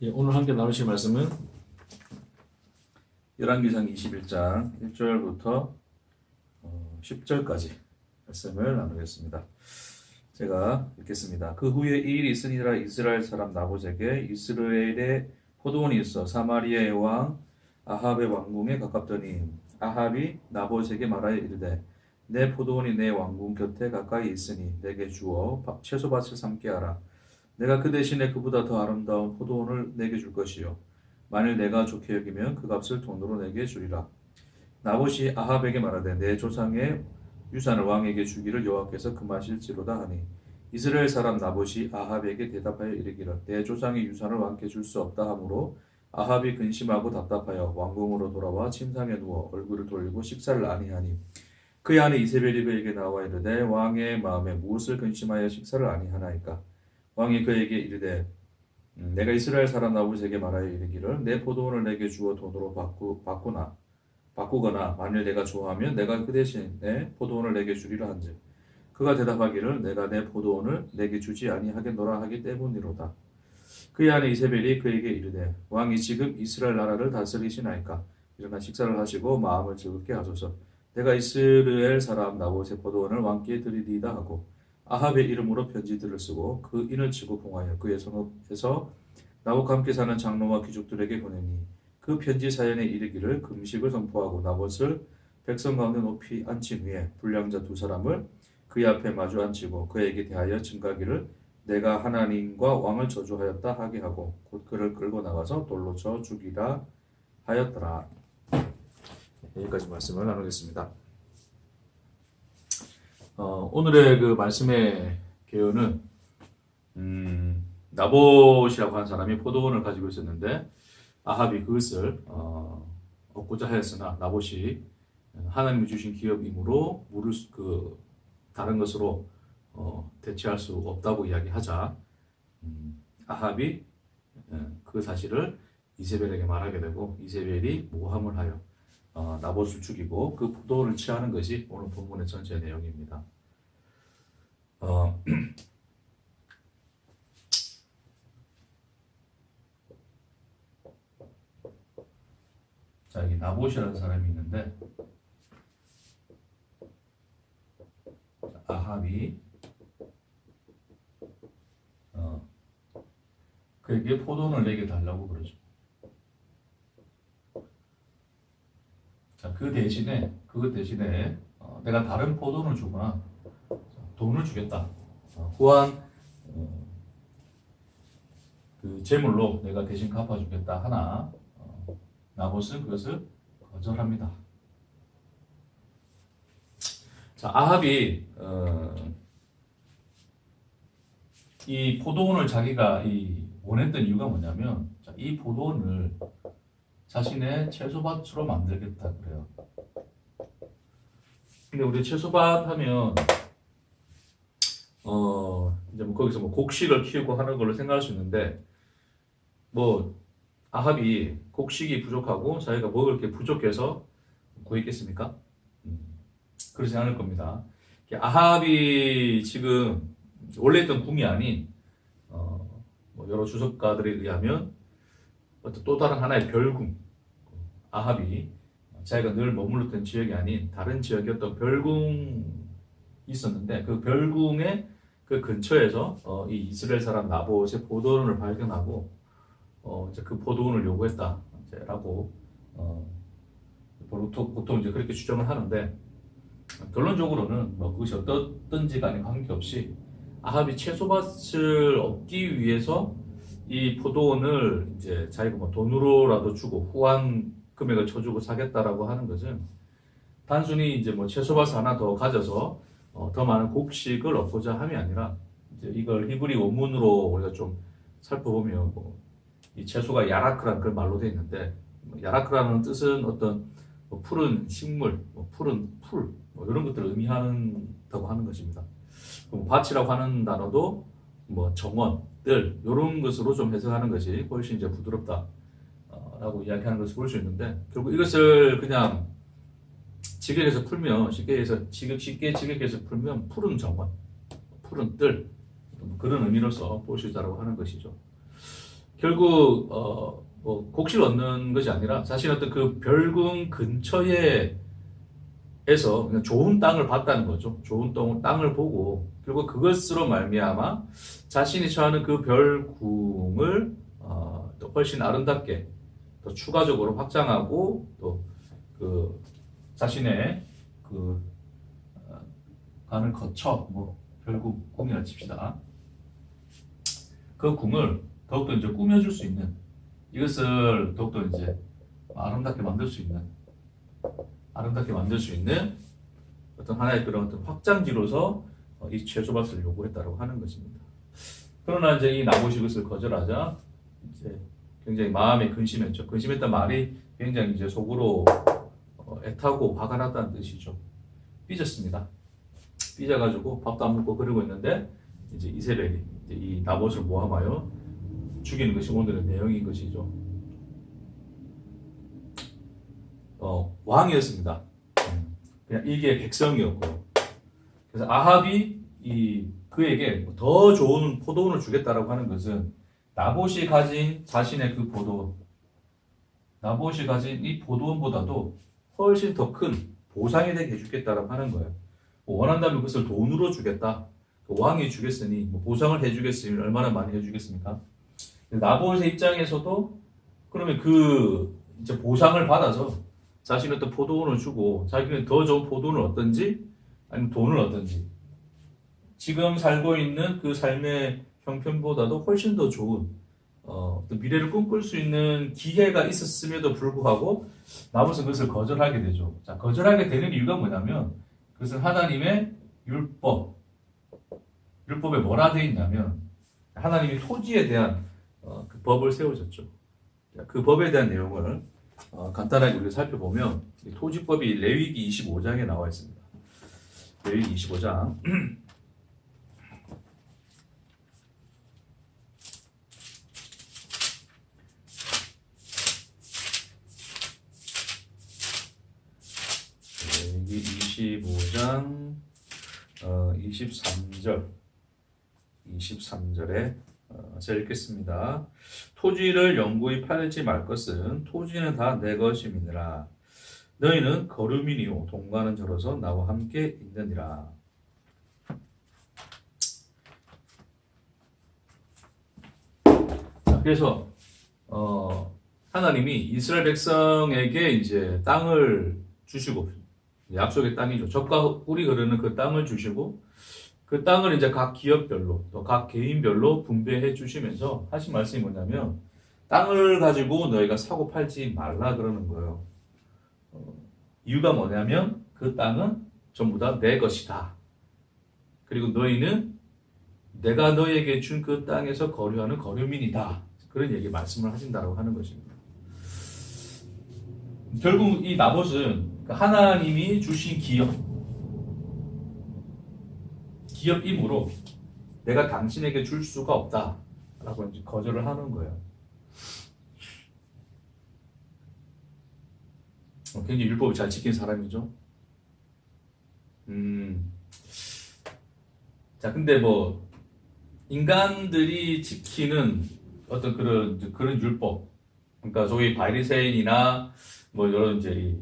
예, 오늘 함께 나누실 말씀은 열왕기상 21장 1절부터 10절까지 말씀을 나누겠습니다. 제가 읽겠습니다. 그 후에 이 일이 있으니라. 이스라엘 사람 나봇에게 이스라엘에 포도원이 있어 사마리아의 왕 아합의 왕궁에 가깝더니 아합이 나봇에게 말하여 이르되 내 포도원이 내 왕궁 곁에 가까이 있으니 내게 주어 채소밭을 삼게 하라. 내가 그 대신에 그보다 더 아름다운 포도원을 내게 줄 것이요 만일 내가 좋게 여기면 그 값을 돈으로 내게 주리라. 나봇이 아합에게 말하되 내 조상의 유산을 왕에게 주기를 여호와께서 금하실지로다 하니 이스라엘 사람 나봇이 아합에게 대답하여 이르기를 내 조상의 유산을 왕께 줄 수 없다 하므로 아합이 근심하고 답답하여 왕궁으로 돌아와 침상에 누워 얼굴을 돌리고 식사를 아니하니 그의 아내 이세벨이 그에게 나와 이르되 왕의 마음에 무엇을 근심하여 식사를 아니하나이까. 왕이 그에게 이르되 내가 이스라엘 사람 나봇에게 말하여 이르기를 내 포도원을 내게 주어 돈으로 바꾸거나 만일 내가 좋아하면 내가 그 대신에 포도원을 내게 주리라 한즉 그가 대답하기를 내가 내 포도원을 내게 주지 아니하겠노라 하기 때문이로다. 그의 아내 이세벨이 그에게 이르되 왕이 지금 이스라엘 나라를 다스리시나이까. 일어나 식사를 하시고 마음을 즐겁게 하소서. 내가 이스라엘 사람 나봇의 포도원을 왕께 드리리이다 하고 아합의 이름으로 편지들을 쓰고 그 인을 치고 봉하여 그의 성읍에서 나봇과 함께 사는 장로와 귀족들에게 보내니 그 편지 사연에 이르기를 금식을 선포하고 나봇을 백성 가운데 높이 앉힌 후에 불량자 두 사람을 그의 앞에 마주 앉히고 그에게 대하여 증가기를 내가 하나님과 왕을 저주하였다 하게 하고 곧 그를 끌고 나가서 돌로 쳐 죽이라 하였더라. 여기까지 말씀을 나누겠습니다. 오늘의 그 말씀의 개요는 나봇이라고 하는 사람이 포도원을 가지고 있었는데 아합이 그것을 얻고자 하였으나 나봇이 하나님이 주신 기업이므로 다른 것으로 대체할 수 없다고 이야기하자 아합이 그 사실을 이세벨에게 말하게 되고 이세벨이 모함을 하여 나봇을 죽이고 그 포도원을 취하는 것이 오늘 본문의 전체 내용입니다. 자, 여기 나봇이라는 사람이 있는데 아합이 그에게 포도원을 내게 달라고 그러죠. 자, 그것 대신에 내가 다른 포도원을 주거나 돈을 주겠다. 후한 그 재물로 내가 대신 갚아주겠다 하나 나봇은 그것을 거절합니다. 자, 아합이 이 포도원을 자기가 원했던 이유가 뭐냐면 이 포도원을 자신의 채소밭으로 만들겠다 그래요. 근데 우리 채소밭 하면 이제 거기서 곡식을 키우고 하는 걸로 생각할 수 있는데 아합이 곡식이 부족하고 자기가 먹을 게 부족해서 구했겠습니까? 그러지 않을 겁니다. 아합이 지금 원래 있던 궁이 아닌 여러 주석가들에 의하면 또 다른 하나의 별궁, 아합이 자기가 늘 머물렀던 지역이 아닌 다른 지역이었던 별궁이 있었는데 그 별궁의 그 근처에서 이 이스라엘 사람 나봇의 포도원을 발견하고 이제 그 포도원을 요구했다라고 보통 이제 그렇게 추정을 하는데 결론적으로는 그것이 어떻든지 간에 관계없이 아합이 채소밭을 얻기 위해서 이 포도원을 이제 자기가 돈으로라도 주고 후한 금액을 쳐주고 사겠다라고 하는 것은 단순히 이제 채소밭을 하나 더 가져서 더 많은 곡식을 얻고자 함이 아니라 이제 이걸 히브리 원문으로 우리가 좀 살펴보면 이 채소가 야라크라는 그 말로 되어 있는데 야라크라는 뜻은 어떤 푸른 식물, 푸른 풀 이런 것들을 의미한다고 하는 것입니다. 밭이라고 하는 단어도 정원, 뜰 이런 것으로 좀 해석하는 것이 훨씬 이제 부드럽다라고 이야기하는 것을 볼 수 있는데 결국 이것을 그냥 직역해서 풀면 쉽게 직역해서 풀면 푸른 정원, 푸른 뜰 그런 의미로서 볼 수 있다고 하는 것이죠. 결국 뭐 곡식을 얻는 것이 아니라 사실 어떤 그 별궁 근처에 에서 그냥 좋은 땅을 봤다는 거죠. 좋은 땅을 보고 결국 그것으로 말미암아 자신이 처하는 그 별궁을 또 훨씬 아름답게 더 추가적으로 확장하고 또 그 자신의 그 관을 거쳐 뭐 별궁 궁이라 칩시다. 그 궁을 더욱더 이제 꾸며줄 수 있는 이것을 더욱더 이제 아름답게 만들 수 있는 어떤 하나의 그런 어떤 확장지로서 이 채소밭을 요구했다고 하는 것입니다. 그러나 이제 이 나봇이 이것을 거절하자 이제 굉장히 마음에 근심했죠. 근심했던 말이 굉장히 이제 속으로 애타고 화가 났다는 뜻이죠. 삐졌습니다. 삐져가지고 밥도 안 먹고 그러고 있는데 이제 이세벨이 이제 이 나봇을 모함하여 죽이는 것이 오늘의 내용인 것이죠. 왕이었습니다. 그냥 이게 백성이었고, 그래서 아합이 그에게 더 좋은 포도원을 주겠다라고 하는 것은 나봇이 가진 자신의 그 나봇이 가진 이 포도원보다도 훨씬 더 큰 보상이 되게 해주겠다라고 하는 거예요. 원한다면 그것을 돈으로 주겠다. 왕이 주겠으니 보상을 해주겠으니 얼마나 많이 해주겠습니까? 나봇의 입장에서도 그러면 이제 보상을 받아서 자신은 또 포도원을 주고 자기는 더 좋은 포도원을 얻든지 아니면 돈을 얻든지 지금 살고 있는 그 삶의 형편보다도 훨씬 더 좋은 어떤 미래를 꿈꿀 수 있는 기회가 있었음에도 불구하고 나봇은 그것을 거절하게 되죠. 자, 거절하게 되는 이유가 뭐냐면 그것은 하나님의 율법에 뭐라 되어 있냐면 하나님이 토지에 대한 그 법을 세우셨죠. 그 법에 대한 내용을 간단하게 우리가 살펴보면 토지법이 레위기 25장에 나와 있습니다. 레위기 25장 레위기 25장 23절에 제가 읽겠습니다. 토지를 영구히 팔지 말 것은 토지는 다 내 것임이니라. 너희는 거류민이요 동거하는 자로서 나와 함께 있느니라. 자, 그래서 하나님이 이스라엘 백성에게 이제 땅을 주시고 약속의 땅이죠. 젖과 꿀이 흐르는 그 땅을 주시고 그 땅을 이제 각 기업별로 또 각 개인별로 분배해 주시면서 하신 말씀이 뭐냐면 땅을 가지고 너희가 사고 팔지 말라 그러는 거예요. 이유가 뭐냐면 그 땅은 전부 다 내 것이다. 그리고 너희는 내가 너희에게 준 그 땅에서 거류하는 거류민이다. 그런 얘기 말씀을 하신다고 하는 것입니다. 결국 이 나봇은 하나님이 주신 기업이므로 내가 당신에게 줄 수가 없다라고 이제 거절을 하는 거예요. 굉장히 율법을 잘 지킨 사람이죠. 자, 근데 뭐 인간들이 지키는 어떤 그런 율법, 그러니까 소위 바리새인이나 뭐 이런 이제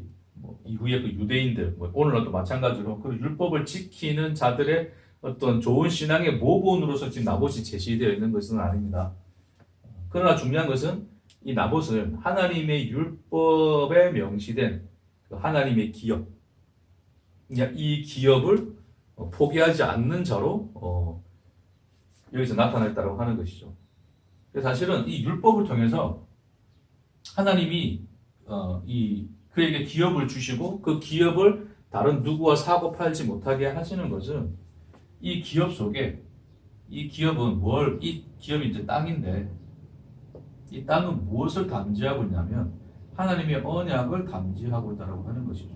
이후에 그 유대인들, 오늘날도 마찬가지로 그 율법을 지키는 자들의 어떤 좋은 신앙의 모본으로서 지금 나봇이 제시되어 있는 것은 아닙니다. 그러나 중요한 것은 이 나봇은 하나님의 율법에 명시된 그 하나님의 기업, 이 기업을 포기하지 않는 자로 여기서 나타났다고 하는 것이죠. 사실은 이 율법을 통해서 하나님이 그에게 기업을 주시고 그 기업을 다른 누구와 사고 팔지 못하게 하시는 것은 이 기업 속에 이 기업이 이제 땅인데 이 땅은 무엇을 담지하고 있냐면 하나님의 언약을 담지하고 있다고 하는 것이죠.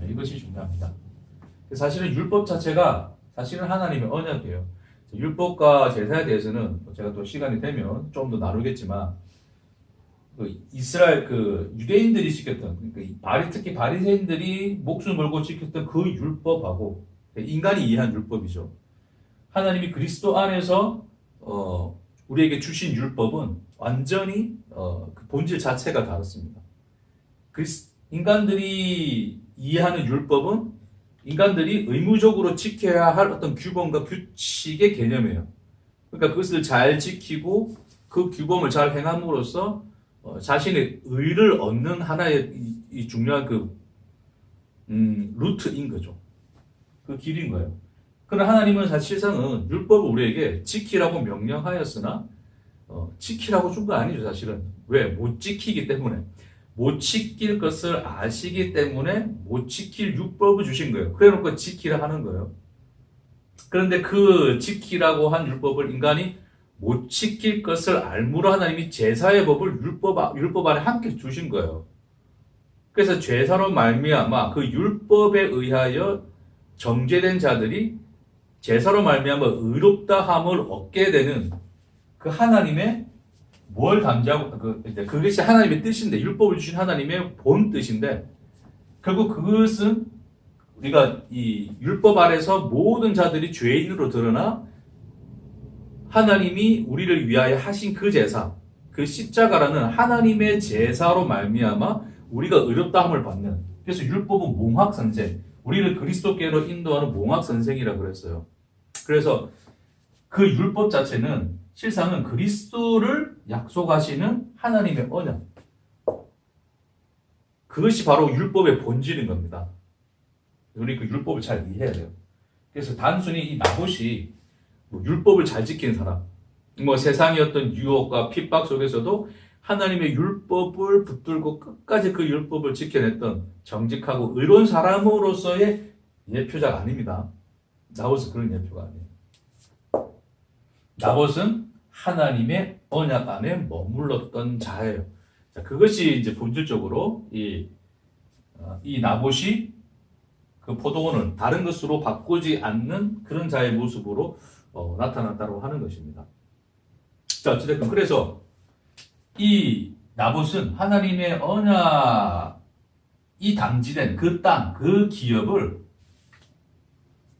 이것이 중요합니다. 사실은 율법 자체가 사실은 하나님의 언약이에요. 율법과 제사에 대해서는 제가 또 시간이 되면 좀 더 나누겠지만 이스라엘 유대인들이 지켰던 특히 바리새인들이 목숨 걸고 지켰던 그 율법하고 인간이 이해한 율법이죠. 하나님이 그리스도 안에서 우리에게 주신 율법은 완전히 그 본질 자체가 다릅니다. 인간들이 이해하는 율법은 인간들이 의무적으로 지켜야 할 어떤 규범과 규칙의 개념이에요. 그러니까 그것을 잘 지키고 그 규범을 잘 행함으로써 자신의 의를 얻는 하나의 이 중요한 루트인 거죠. 그 길인 거예요. 그러나 하나님은 사실상은 율법을 우리에게 지키라고 명령하였으나 지키라고 준 거 아니죠, 사실은. 왜? 못 지키기 때문에. 못 지킬 것을 아시기 때문에 못 지킬 율법을 주신 거예요. 그래 놓고 지키라 하는 거예요. 그런데 그 지키라고 한 율법을 인간이 못 지킬 것을 알므로 하나님이 제사의 법을 율법 안에 함께 주신 거예요. 그래서 제사로 말미암아 그 율법에 의하여 정죄된 자들이 제사로 말미암아 의롭다함을 얻게 되는 그 하나님의 뭘 담지하고 그것이 하나님의 뜻인데, 율법을 주신 하나님의 본 뜻인데, 결국 그것은 우리가 이 율법 아래서 모든 자들이 죄인으로 드러나 하나님이 우리를 위하여 하신 그 제사, 그 십자가라는 하나님의 제사로 말미암아 우리가 의롭다함을 받는, 그래서 율법은 몽학선생, 우리를 그리스도께로 인도하는 몽학선생이라고 그랬어요. 그래서 그 율법 자체는 실상은 그리스도를 약속하시는 하나님의 언약, 그것이 바로 율법의 본질인 겁니다. 우리 그 율법을 잘 이해해야 돼요. 그래서 단순히 이 나봇이 율법을 잘 지키는 사람, 세상의 어떤 유혹과 핍박 속에서도 하나님의 율법을 붙들고 끝까지 그 율법을 지켜냈던 정직하고 의로운 사람으로서의 예표자가 아닙니다. 나봇은 그런 예표가 아니에요. 나봇은 하나님의 언약 안에 머물렀던 자예요. 자, 그것이 이제 본질적으로 이 나봇이 그 포도원을 다른 것으로 바꾸지 않는 그런 자의 모습으로 나타났다고 하는 것입니다. 자, 어쨌든 그래서 이 나봇은 하나님의 언약이 담지된 그 땅, 그 기업을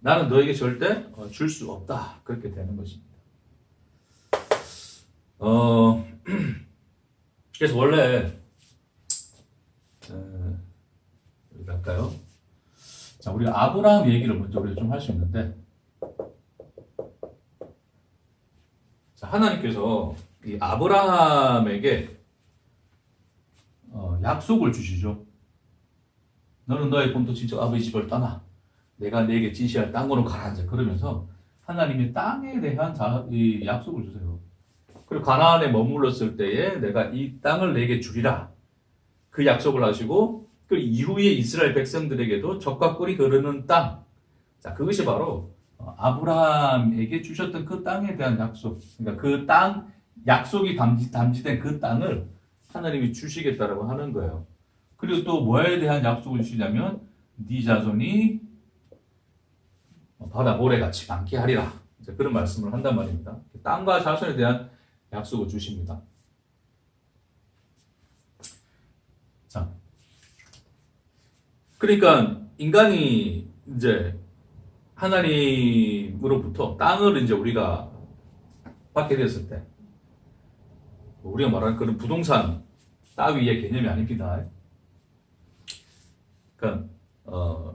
나는 너에게 절대 줄 수 없다. 그렇게 되는 것입니다. 그래서 원래 어디 갈까요? 자, 우리가 아브라함 얘기를 먼저 우리가 좀 할 수 있는데, 자, 하나님께서 이 아브라함에게 약속을 주시죠. 너는 너의 본토 친척 아버지 집을 떠나 내가 네게 지시할 땅으로 가라. 이제 그러면서 하나님이 땅에 대한 이 약속을 주세요. 그리고 가나안에 머물렀을 때에 내가 이 땅을 내게 주리라. 그 약속을 하시고, 그 이후에 이스라엘 백성들에게도 젖과 꿀이 흐르는 땅. 자, 그것이 바로 아브라함에게 주셨던 그 땅에 대한 약속. 그러니까 그 땅, 약속이 담지된 그 땅을 하나님이 주시겠다라고 하는 거예요. 그리고 또 뭐에 대한 약속을 주시냐면, 네 자손이 바다 모래같이 많게 하리라. 이제 그런 말씀을 한단 말입니다. 땅과 자손에 대한 약속을 주십니다. 자, 그러니까 인간이 이제 하나님으로부터 땅을 이제 우리가 받게 되었을 때, 우리가 말하는 그런 부동산 따위의 개념이 아닙니다. 그러니까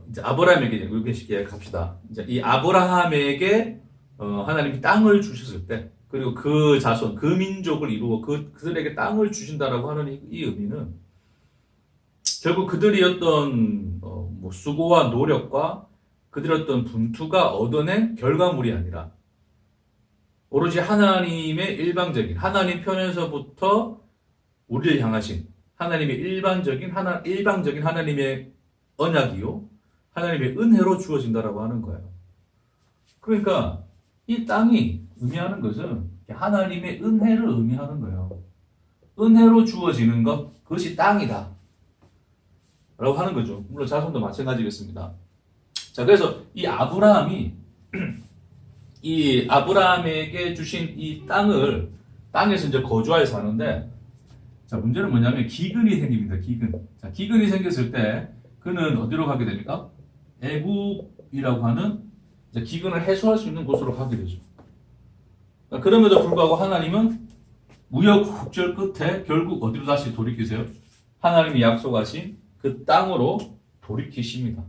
이제 아브라함에게 이렇게 쉽게 갑시다. 이제 이 아브라함에게 하나님이 땅을 주셨을 때, 그리고 그 자손, 그 민족을 이루고 그들에게 땅을 주신다라고 하는 이 의미는 결국 그들이 어떤 수고와 노력과 그들의 어떤 분투가 얻어낸 결과물이 아니라 오로지 하나님의 일방적인, 하나님 편에서부터 우리를 향하신 하나님의 일방적인 하나님의 언약이요, 하나님의 은혜로 주어진다라고 하는 거예요. 그러니까 이 땅이 의미하는 것은 하나님의 은혜를 의미하는 거예요. 은혜로 주어지는 것, 그것이 땅이다 라고 하는 거죠. 물론 자손도 마찬가지겠습니다. 자, 그래서 이 아브라함에게 주신 이 땅에서 이제 거주하여 사는데, 자, 문제는 뭐냐면 기근이 생깁니다. 자, 기근이 생겼을 때 그는 어디로 가게 됩니까? 애굽이라고 하는 기근을 해소할 수 있는 곳으로 가게 되죠. 그럼에도 불구하고 하나님은 우여곡절 끝에 결국 어디로 다시 돌이키세요? 하나님이 약속하신 그 땅으로 돌이키십니다.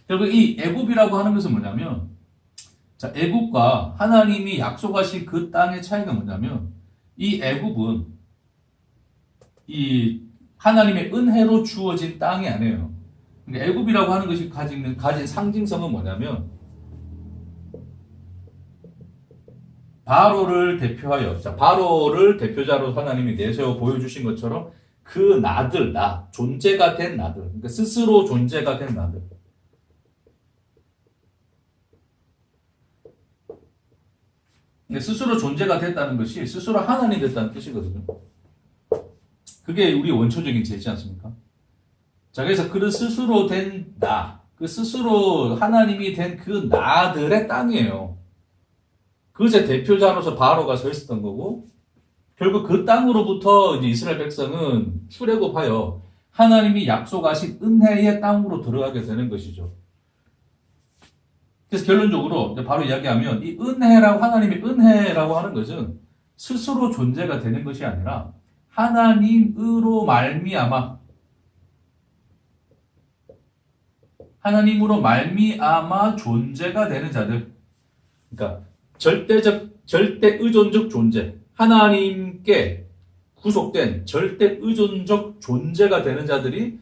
결국 이 애굽이라고 하는 것은 뭐냐면, 자, 애굽과 하나님이 약속하신 그 땅의 차이가 뭐냐면, 이 애굽은 이 하나님의 은혜로 주어진 땅이 아니에요. 그러니까 애굽이라고 하는 것이 가진 상징성은 뭐냐면, 바로를 대표하여, 자, 바로를 대표자로 하나님이 내세워 보여주신 것처럼 그 나들, 존재가 된 나들, 그러니까 스스로 존재가 된 나들. 스스로 존재가 됐다는 것이 스스로 하나님이 됐다는 뜻이거든요. 그게 우리 원초적인 죄지 않습니까? 자, 그래서 그 스스로 된 그 스스로 하나님이 된 그 나들의 땅이에요. 그것의 대표자로서 바로가 서 있었던 거고, 결국 그 땅으로부터 이제 이스라엘 백성은 출애굽하여 하나님이 약속하신 은혜의 땅으로 들어가게 되는 것이죠. 그래서 결론적으로 바로 이야기하면 이 하나님의 은혜라고 하는 것은 스스로 존재가 되는 것이 아니라 하나님으로 말미암아 존재가 되는 자들. 그러니까 절대 의존적 존재, 하나님께 구속된 절대 의존적 존재가 되는 자들이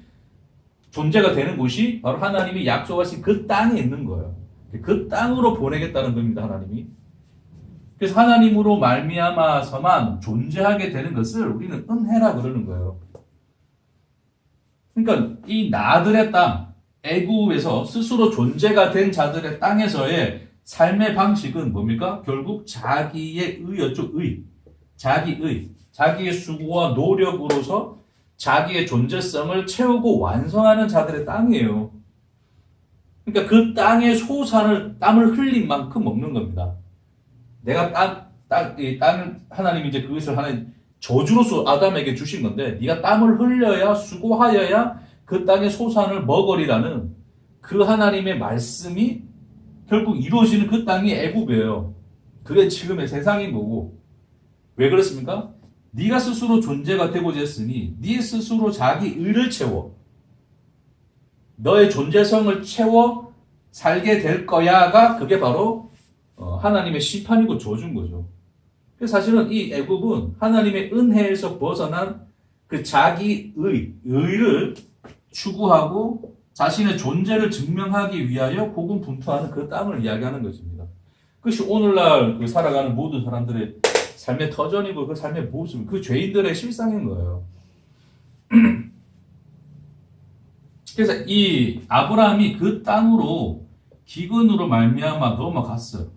존재가 되는 곳이 바로 하나님이 약속하신 그 땅에 있는 거예요. 그 땅으로 보내겠다는 겁니다, 하나님이. 그래서 하나님으로 말미암아서만 존재하게 되는 것을 우리는 은혜라 그러는 거예요. 그러니까 이 나들의 땅, 애굽에서 스스로 존재가 된 자들의 땅에서의 삶의 방식은 뭡니까? 결국 자기의 의였죠. 자기의 수고와 노력으로서 자기의 존재성을 채우고 완성하는 자들의 땅이에요. 그러니까 그 땅의 소산을 땀을 흘린 만큼 먹는 겁니다. 내가 땅을 하나님이 이제 그것을 하나님 저주로서 아담에게 주신 건데, 네가 땀을 흘려야 수고하여야 그 땅의 소산을 먹으리라는 그 하나님의 말씀이 결국 이루어지는 그 땅이 애굽이에요. 그게 지금의 세상인 거고. 왜 그렇습니까? 네가 스스로 존재가 되고자 했으니 네 스스로 자기 의를 채워 너의 존재성을 채워 살게 될 거야가 그게 바로 하나님의 심판이고 저주인 거죠. 그래서 사실은 이 애굽은 하나님의 은혜에서 벗어난 그 자기 의를 추구하고 자신의 존재를 증명하기 위하여 고군분투하는 그 땅을 이야기하는 것입니다. 그것이 오늘날 그 살아가는 모든 사람들의 삶의 터전이고 그 삶의 모습, 그 죄인들의 실상인 거예요. 그래서 이 아브라함이 그 땅으로 기근으로 말미암아 넘어갔어요.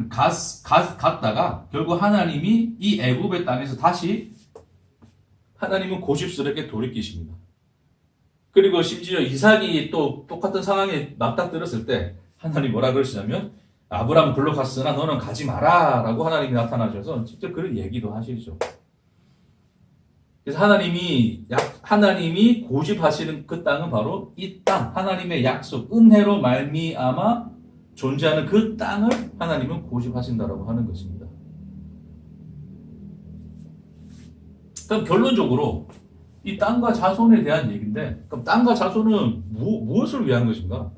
갔다가 결국 하나님이 이 애굽의 땅에서 다시 하나님은 고집스럽게 돌이키십니다. 그리고 심지어 이삭이 또 똑같은 상황에 맞닥뜨렸을 때 하나님 뭐라 그러시냐면 아브라함 글로 갔으나 너는 가지 마라 라고 하나님이 나타나셔서 직접 그런 얘기도 하시죠. 그래서 하나님이 고집하시는 그 땅은 바로 이 땅, 하나님의 약속, 은혜로 말미암아 존재하는 그 땅을 하나님은 고집하신다라고 하는 것입니다. 그럼 결론적으로 이 땅과 자손에 대한 얘기인데, 그럼 땅과 자손은 무엇을 위한 것인가?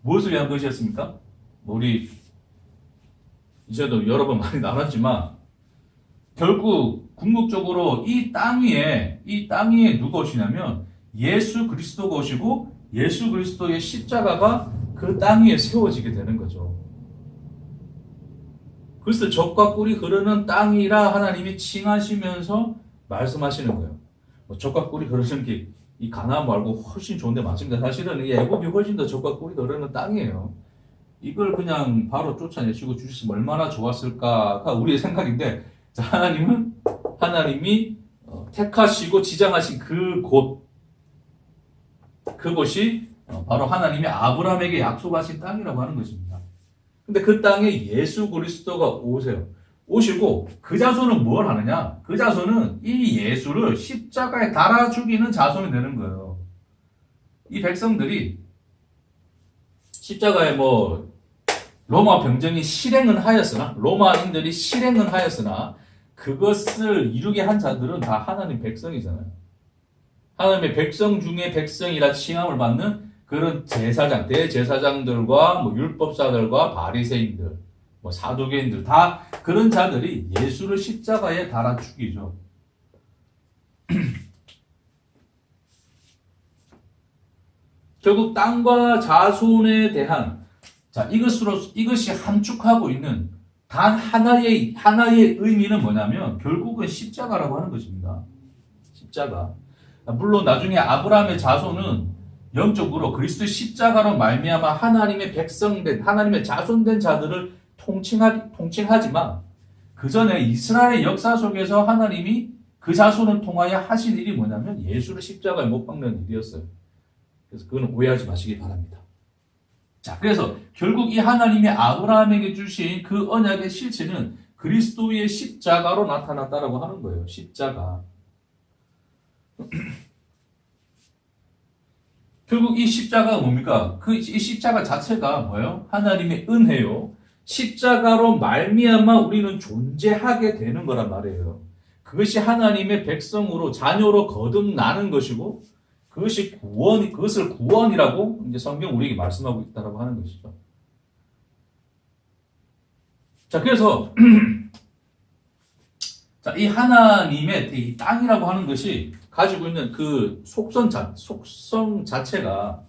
무엇을 위한 것이었습니까? 우리 이제도 여러 번 많이 나눴지만 결국 궁극적으로 이 땅 위에 누가 오시냐면 예수 그리스도가 오시고 예수 그리스도의 십자가가 그 땅 위에 세워지게 되는 거죠. 그래서 젖과 꿀이 흐르는 땅이라 하나님이 칭하시면서 말씀하시는 거예요. 젖과 꿀이 흐르는 게 이 가나안 말고 훨씬 좋은데 맞습니다. 사실은 이 애굽이 훨씬 더 젖과 꿀이 흐르는 땅이에요. 이걸 그냥 바로 쫓아내시고 주셨으면 얼마나 좋았을까가 우리의 생각인데, 하나님이 택하시고 지정하신 그곳이 바로 하나님이 아브라함에게 약속하신 땅이라고 하는 것입니다. 근데 그 땅에 예수 그리스도가 오시고 그 자손은 뭘 하느냐? 그 자손은 이 예수를 십자가에 달아 죽이는 자손이 되는 거예요. 이 백성들이 십자가에 뭐 로마 병정이 실행은 하였으나 로마인들이 실행은 하였으나 그것을 이루게 한 자들은 다 하나님 백성이잖아요. 하나님의 백성 중에 백성이라 칭함을 받는 그런 제사장, 대제사장들과 뭐 율법사들과 바리새인들, 뭐 사두개인들 다 그런 자들이 예수를 십자가에 달아 죽이죠. 결국 땅과 자손에 대한 이것이 함축하고 있는 단 하나의 의미는 뭐냐면 결국은 십자가라고 하는 것입니다. 십자가. 물론 나중에 아브라함의 자손은 영적으로 그리스도의 십자가로 말미암아 하나님의 백성된 하나님의 자손된 자들을 통칭하지만 그 전에 이스라엘의 역사 속에서 하나님이 그 자손을 통하여 하신 일이 뭐냐면 예수를 십자가에 못 박는 일이었어요. 그래서 그건 오해하지 마시기 바랍니다. 자, 그래서 결국 이 하나님이 아브라함에게 주신 그 언약의 실체는 그리스도의 십자가로 나타났다라고 하는 거예요. 십자가. 결국 이 십자가가 뭡니까? 이 십자가 자체가 뭐예요? 하나님의 은혜요. 십자가로 말미암아 우리는 존재하게 되는 거란 말이에요. 그것이 하나님의 백성으로 자녀로 거듭나는 것이고 그것을 구원이라고 이제 성경 우리에게 말씀하고 있다라고 하는 것이죠. 자, 그래서 자, 이 하나님의 이 땅이라고 하는 것이 가지고 있는 그 속성 자체가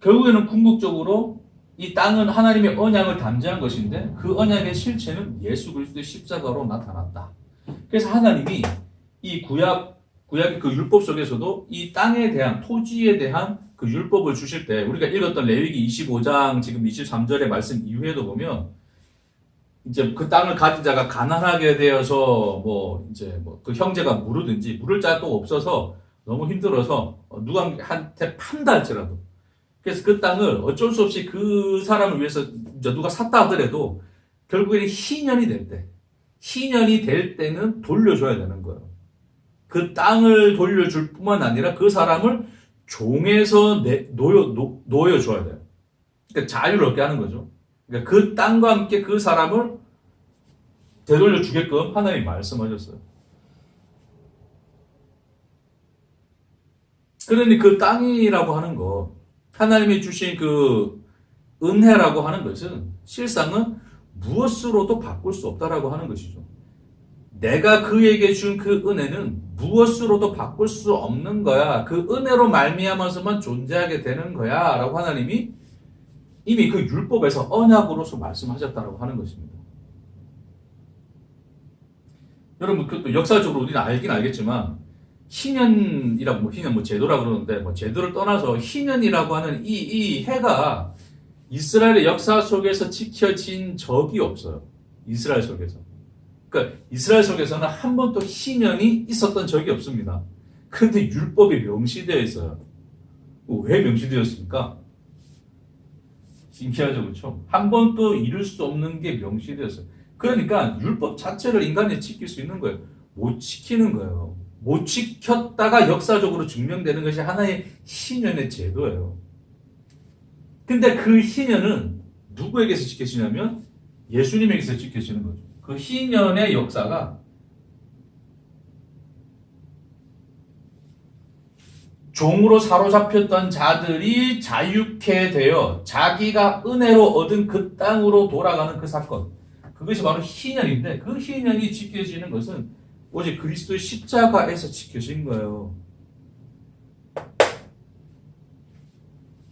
결국에는 궁극적으로 이 땅은 하나님의 언약을 담지한 것인데 그 언약의 실체는 예수 그리스도의 십자가로 나타났다. 그래서 하나님이 이 구약의 그 율법 속에서도 이 땅에 대한 토지에 대한 그 율법을 주실 때 우리가 읽었던 레위기 25장 지금 23절의 말씀 이후에도 보면 이제 그 땅을 가진 자가 가난하게 되어서 그 형제가 물을 자도 없어서 너무 힘들어서 누구한테 판다 할지라도 그래서 그 땅을 어쩔 수 없이 그 사람을 위해서 누가 샀다 하더라도 결국에는 희년이 될 때는 돌려줘야 되는 거예요. 그 땅을 돌려줄 뿐만 아니라 그 사람을 종에서 놓여줘야 돼요. 그러니까 자유를 얻게 하는 거죠. 그러니까 그 땅과 함께 그 사람을 되돌려 주게끔 하나님이 말씀하셨어요. 그러니 그 땅이라고 하는 거, 하나님이 주신 그 은혜라고 하는 것은 실상은 무엇으로도 바꿀 수 없다라고 하는 것이죠. 내가 그에게 준 그 은혜는 무엇으로도 바꿀 수 없는 거야. 그 은혜로 말미암아서만 존재하게 되는 거야. 라고 하나님이 이미 그 율법에서 언약으로서 말씀하셨다라고 하는 것입니다. 여러분, 그 역사적으로 우리는 알긴 알겠지만, 희년이라고, 희년, 제도라고 그러는데, 제도를 떠나서 희년이라고 하는 이 해가 이스라엘의 역사 속에서 지켜진 적이 없어요. 이스라엘 속에서. 그러니까 이스라엘 속에서는 한 번도 희년이 있었던 적이 없습니다. 그런데 율법이 명시되어 있어요. 왜 명시되었습니까? 신기하죠, 그렇죠? 한 번도 이룰 수 없는 게 명시되었어요. 그러니까 율법 자체를 인간이 지킬 수 있는 거예요. 못 지키는 거예요. 못 지켰다가 역사적으로 증명되는 것이 하나의 희년의 제도예요. 근데 그 희년은 누구에게서 지켜지냐면 예수님에게서 지켜지는 거죠. 그 희년의 역사가 종으로 사로잡혔던 자들이 자유케 되어 자기가 은혜로 얻은 그 땅으로 돌아가는 그 사건. 그것이 바로 희년인데 그 희년이 지켜지는 것은 오직 그리스도의 십자가에서 지켜진 거예요.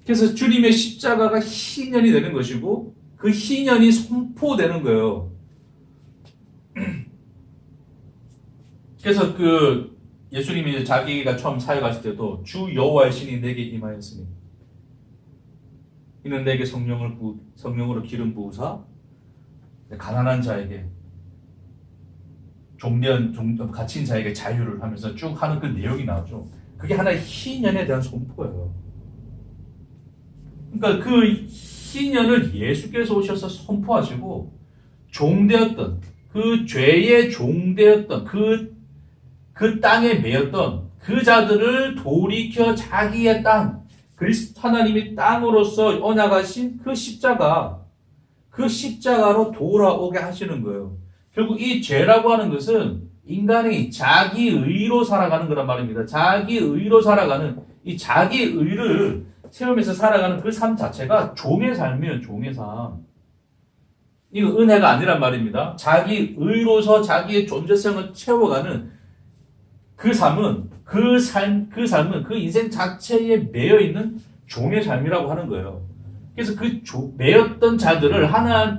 그래서 주님의 십자가가 희년이 되는 것이고 그 희년이 선포되는 거예요. 그래서 그 예수님이 자기가 처음 사역하실 때도 주 여호와의 신이 내게 임하였으니 이는 내게 성령으로 기름 부으사 가난한 자에게 갇힌 자에게 자유를 하면서 쭉 하는 그 내용이 나오죠. 그게 하나의 희년에 대한 선포예요. 그러니까 그 희년을 예수께서 오셔서 선포하시고 종되었던 그 죄의 종되었던 그 땅에 매였던 그 자들을 돌이켜 자기의 땅, 하나님이 땅으로서 언약하신 그 십자가, 그 십자가로 돌아오게 하시는 거예요. 결국 이 죄라고 하는 것은 인간이 자기 의로 살아가는 거란 말입니다. 자기 의로 살아가는, 이 자기 의를 세우면서 살아가는 그 삶 자체가 종의 삶이에요. 종의 삶. 이거 은혜가 아니란 말입니다. 자기 의로서 자기의 존재성을 채워가는 그 삶은 그 인생 자체에 매여 있는 종의 삶이라고 하는 거예요. 그래서 그 매였던 자들을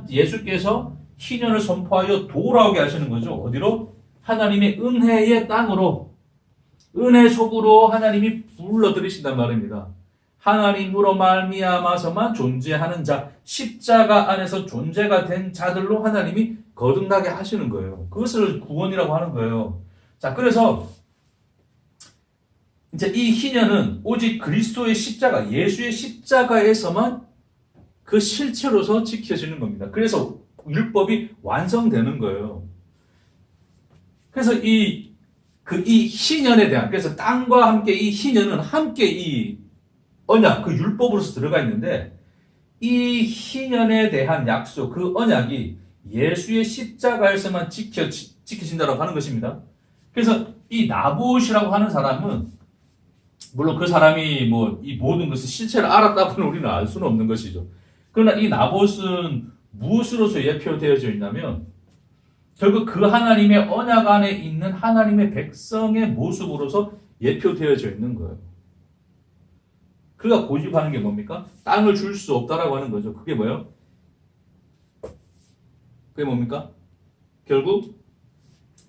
예수께서 희년을 선포하여 돌아오게 하시는 거죠. 어디로? 하나님의 은혜의 땅으로, 은혜 속으로 하나님이 불러들이신단 말입니다. 하나님으로 말미암아서만 존재하는 자, 십자가 안에서 존재가 된 자들로 하나님이 거듭나게 하시는 거예요. 그것을 구원이라고 하는 거예요. 자, 그래서 이제 이 희년은 오직 그리스도의 십자가, 예수의 십자가에서만 그 실체로서 지켜지는 겁니다. 그래서 율법이 완성되는 거예요. 그래서 이 희년에 대한, 그래서 땅과 함께 이 희년은 함께 이 언약, 그 율법으로서 들어가 있는데, 이 희년에 대한 약속, 그 언약이 예수의 십자가에서만 지켜진다고 하는 것입니다. 그래서 이 나봇이라고 하는 사람은, 물론 그 사람이 이 모든 것을 실체를 알았다고는 우리는 알 수는 없는 것이죠. 그러나 이 나봇은 무엇으로서 예표되어져 있냐면, 결국 그 하나님의 언약 안에 있는 하나님의 백성의 모습으로서 예표되어져 있는 거예요. 그가 고집하는 게 뭡니까? 땅을 줄 수 없다라고 하는 거죠. 그게 뭐예요? 그게 뭡니까? 결국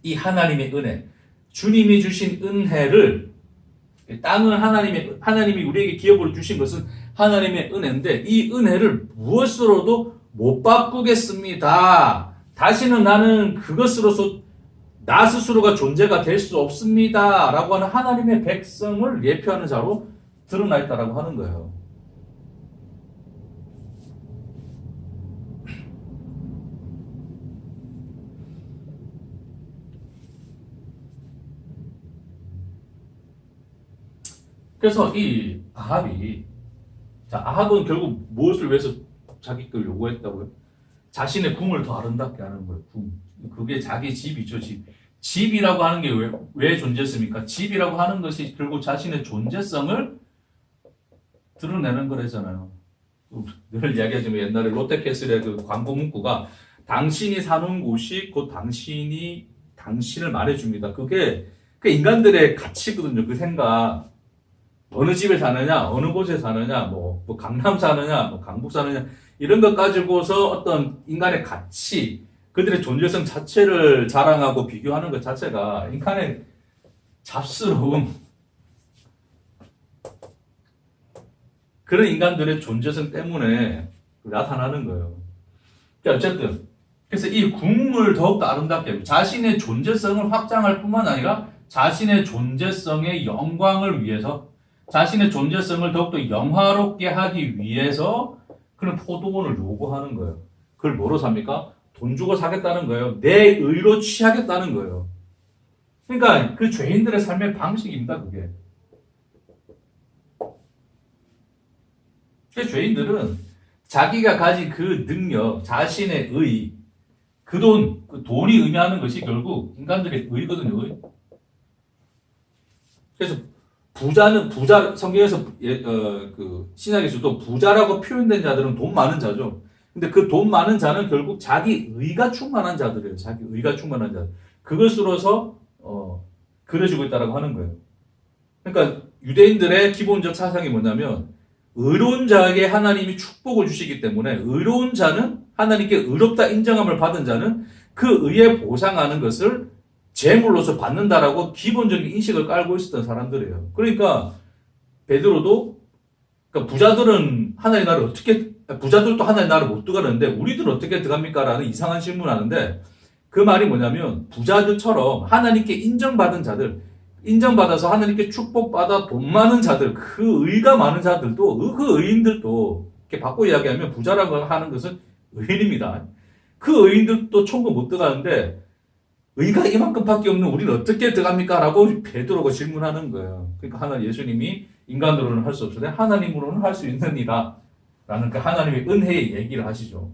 이 하나님의 은혜, 주님이 주신 은혜를, 땅은 하나님이 우리에게 기업으로 주신 것은 하나님의 은혜인데, 이 은혜를 무엇으로도 못 바꾸겠습니다. 다시는 나는 그것으로서 나 스스로가 존재가 될 수 없습니다. 라고 하는 하나님의 백성을 예표하는 자로 드러나 있다라고 하는 거예요. 그래서 이 아합은 결국 무엇을 위해서 자기 걸 요구했다고요? 자신의 궁을 더 아름답게 하는 거예요. 궁. 그게 자기 집이죠, 집. 집이라고 하는 게 왜 존재했습니까? 집이라고 하는 것이 결국 자신의 존재성을 드러내는 거래잖아요. 늘 이야기하지만 옛날에 롯데캐슬의 그 광고 문구가 당신이 사는 곳이 곧 당신을 말해줍니다. 그게 그 인간들의 가치거든요. 그 생각. 어느 집에 사느냐, 어느 곳에 사느냐, 뭐 강남 사느냐, 뭐 강북 사느냐, 이런 것 가지고서 어떤 인간의 가치, 그들의 존재성 자체를 자랑하고 비교하는 것 자체가 인간의 잡스러운 그런 인간들의 존재성 때문에 나타나는 거예요. 어쨌든 그래서 이 궁을 더욱더 아름답게 하고 자신의 존재성을 확장할 뿐만 아니라 자신의 존재성의 영광을 위해서, 자신의 존재성을 더욱더 영화롭게 하기 위해서 그런 포도원을 요구하는 거예요. 그걸 뭐로 삽니까? 돈 주고 사겠다는 거예요. 내 의로 취하겠다는 거예요. 그러니까 그 죄인들의 삶의 방식입니다, 그게. 그 죄인들은 자기가 가진 그 능력, 자신의 의, 그 돈이 의미하는 것이 결국 인간들의 의거든요, 의. 그래서 성경에서 그 신약에서도 부자라고 표현된 자들은 돈 많은 자죠. 근데 그 돈 많은 자는 결국 자기 의가 충만한 자들이에요. 자기 의가 충만한 자. 그것으로서 그려주고 있다라고 하는 거예요. 그러니까 유대인들의 기본적 사상이 뭐냐면 의로운 자에게 하나님이 축복을 주시기 때문에 의로운 자는 하나님께 의롭다 인정함을 받은 자는 그 의에 보상하는 것을 제물로서 받는다라고 기본적인 인식을 깔고 있었던 사람들이에요. 그러니까 베드로도 그러니까 부자들도 하나님 나라를 못 들어가는데 우리들은 어떻게 들어갑니까? 라는 이상한 질문을 하는데 그 말이 뭐냐면 부자들처럼 하나님께 인정받은 자들, 인정받아서 하나님께 축복받아 돈 많은 자들, 그 의가 많은 자들도 그 의인들도 이렇게 바꿔 이야기하면 부자라고 하는 것은 의인입니다. 그 의인들도 천국 못 들어가는데 의가 이만큼밖에 없는 우리는 어떻게 들어갑니까? 라고 베드로가 질문하는 거예요. 그러니까 예수님이 인간으로는 할 수 없으되 하나님으로는 할 수 있느니라 라는 그 하나님의 은혜의 얘기를 하시죠.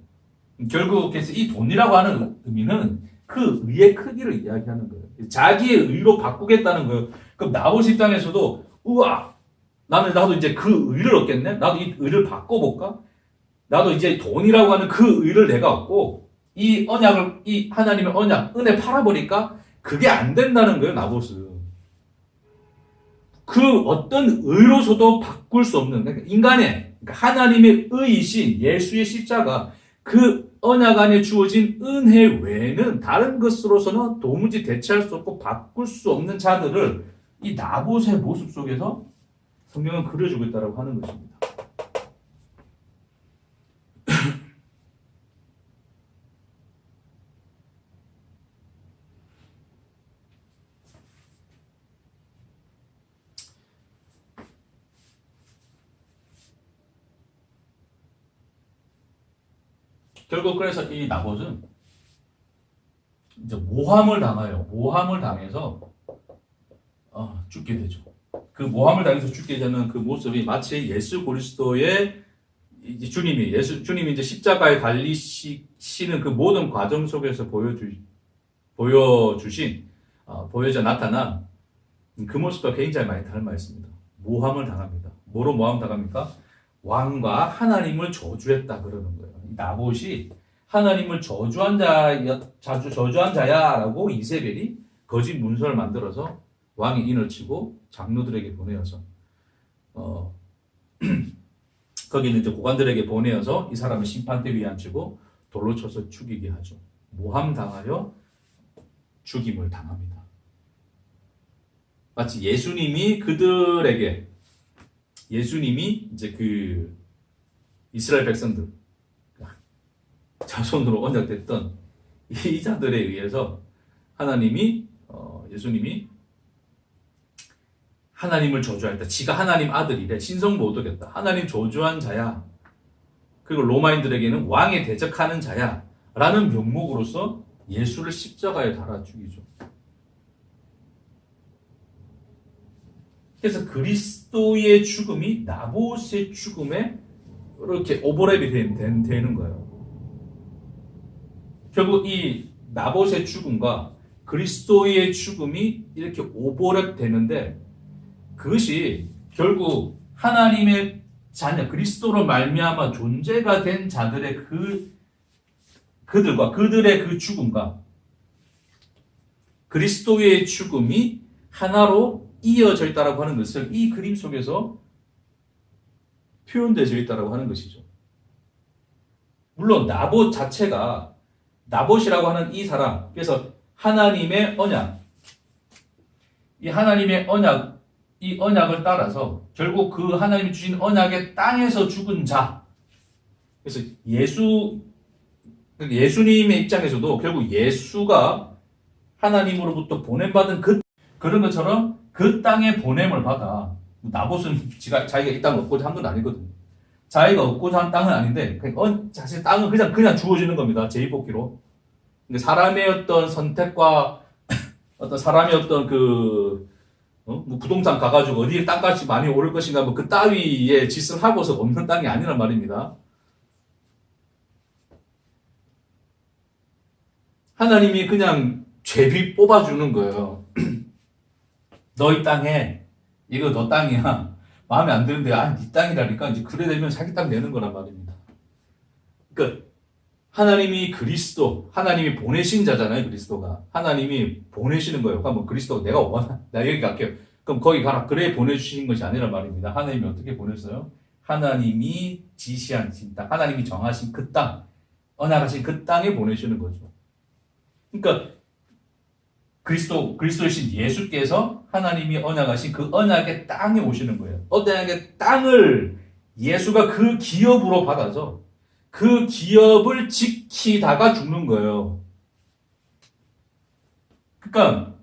결국 그래서 이 돈이라고 하는 의미는 그 의의 크기를 이야기하는 거예요. 자기의 의로 바꾸겠다는 거예요. 그럼 나봇 입장에서도 우와 나도 이제 그 의를 얻겠네. 나도 이 의를 바꿔볼까? 나도 이제 돈이라고 하는 그 의를 내가 얻고 이 언약을 이 하나님의 언약 은혜 팔아버릴까? 그게 안 된다는 거예요. 나봇은. 그 어떤 의로서도 바꿀 수 없는 그러니까 인간의 그러니까 하나님의 의이신 예수의 십자가 그 언약 안에 주어진 은혜 외에는 다른 것으로서는 도무지 대체할 수 없고 바꿀 수 없는 자들을 이 나봇의 모습 속에서 성경은 그려주고 있다고 하는 것입니다. 결국 그래서 이 나봇은 이제 모함을 당해요. 모함을 당해서 죽게 되죠. 그 모함을 당해서 죽게 되는 그 모습이 마치 예수 그리스도의 이제 주님이 이제 십자가에 달리시는 그 모든 과정 속에서 보여져 나타난 그 모습과 굉장히 많이 닮아 있습니다. 모함을 당합니다. 뭐로 모함 당합니까? 왕과 하나님을 저주했다 그러는 거예요. 나봇이 하나님을 저주한 자야라고 이세벨이 거짓 문서를 만들어서 왕이 인을 치고 장로들에게 보내어서 거기는 이제 고관들에게 보내어서 이 사람을 심판대 위에 앉히고 돌로 쳐서 죽이게 하죠. 모함 당하여 죽임을 당합니다. 마치 예수님이 이제 그 이스라엘 백성들 자손으로 언약됐던 이 자들에 의해서 예수님이 하나님을 저주하였다. 지가 하나님 아들이래. 신성 모독했다. 하나님 저주한 자야. 그리고 로마인들에게는 왕에 대적하는 자야. 라는 명목으로서 예수를 십자가에 달아 죽이죠. 그래서 그리스도의 죽음이 나봇의 죽음에 이렇게 오버랩이 되는 거예요. 결국 이 나봇의 죽음과 그리스도의 죽음이 이렇게 오버랩 되는데 그것이 결국 하나님의 자녀 그리스도로 말미암아 존재가 된 자들의 그들의 그 죽음과 그리스도의 죽음이 하나로 이어져 있다라고 하는 것을 이 그림 속에서 표현되어 있다라고 하는 것이죠. 물론 나봇 자체가 나봇이라고 하는 이 사람, 그래서 하나님의 언약, 이 언약을 따라서 결국 그 하나님이 주신 언약의 땅에서 죽은 자, 그래서 예수님의 입장에서도 결국 예수가 하나님으로부터 보냄받은 그런 것처럼 그 땅에 보냄을 받아. 나봇은 자기가 이 땅을 얻고자 한 건 아니거든요. 자기가 얻고자 한 땅은 아닌데 사실 땅은 그냥 주어지는 겁니다. 제2복귀로. 근데 사람의 어떤 선택과 어떤 사람의 어떤 뭐 부동산 가가지고 어디에 땅값이 많이 오를 것인가 뭐 그 따위의 짓을 하고서 없는 땅이 아니란 말입니다. 하나님이 그냥 죄비 뽑아주는 거예요. 너희 땅에 이거 너 땅이야. 마음에 안 드는데 네 땅이라니까 이제 그래 되면 자기 땅 내는 거란 말입니다. 그러니까 하나님이 보내신 자잖아요. 그리스도가 하나님이 보내시는 거예요. 그러니까 그리스도가 나 여기 갈게요. 그럼 거기 가라. 그래 보내주신 것이 아니란 말입니다. 하나님이 어떻게 보냈어요? 하나님이 지시한 땅, 하나님이 정하신 그 땅, 언약하신 그 땅에 보내시는 거죠. 그러니까 그리스도이신 예수께서 하나님이 언약하신 그 언약의 땅에 오시는 거예요. 언약의 땅을 예수가 그 기업으로 받아서 그 기업을 지키다가 죽는 거예요. 그러니까